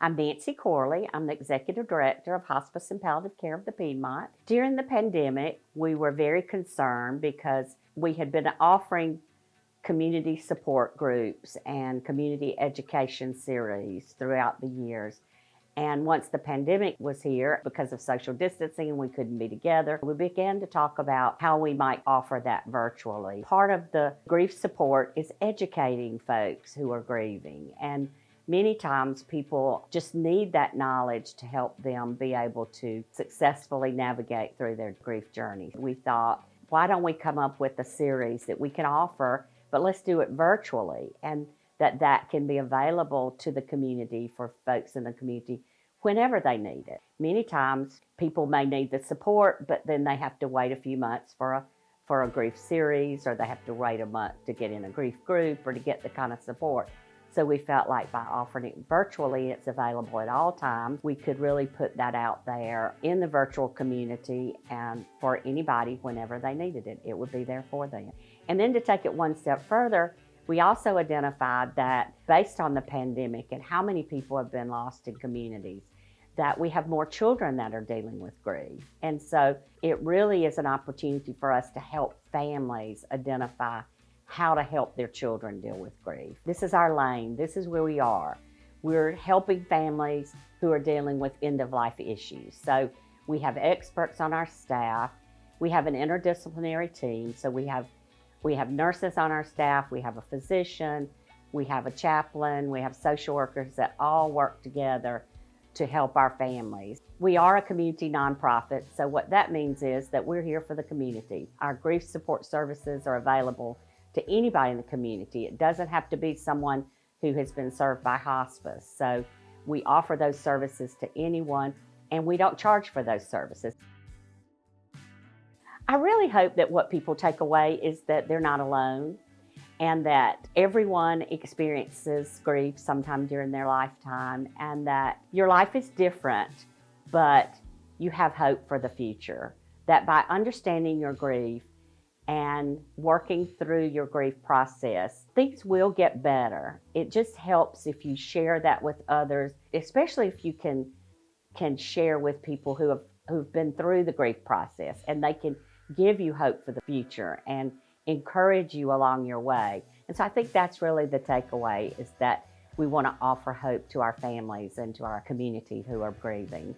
I'm Nancy Corley. I'm the Executive Director of Hospice and Palliative Care of the Piedmont. During the pandemic, we were very concerned because we had been offering community support groups and community education series throughout the years. And once the pandemic was here, because of social distancing and we couldn't be together, we began to talk about how we might offer that virtually. Part of the grief support is educating folks who are grieving. And many times people just need that knowledge to help them be able to successfully navigate through their grief journey. We thought, why don't we come up with a series that we can offer, but let's do it virtually, and that can be available to the community for folks in the community whenever they need it. Many times people may need the support, but then they have to wait a few months for a grief series, or they have to wait a month to get in a grief group or to get the kind of support. So we felt like by offering it virtually, it's available at all times. We could really put that out there in the virtual community, and for anybody whenever they needed it, it would be there for them. And then to take it one step further, we also identified that based on the pandemic and how many people have been lost in communities, that we have more children that are dealing with grief. And so it really is an opportunity for us to help families identify how to help their children deal with grief. This is our lane. This is where we are. We're helping families who are dealing with end-of-life issues. So we have experts on our staff. We have an interdisciplinary team. So we have nurses on our staff, we have a physician, we have a chaplain, we have social workers that all work together to help our families. We are a community nonprofit, so what that means is that we're here for the community. Our grief support services are available to anybody in the community. It doesn't have to be someone who has been served by hospice. So we offer those services to anyone, and we don't charge for those services. I really hope that what people take away is that they're not alone, and that everyone experiences grief sometime during their lifetime, and that your life is different, but you have hope for the future. That by understanding your grief and working through your grief process, things will get better. It just helps if you share that with others, especially if you can share with people who've been through the grief process, and they can give you hope for the future and encourage you along your way. And so I think that's really the takeaway, is that we want to offer hope to our families and to our community who are grieving.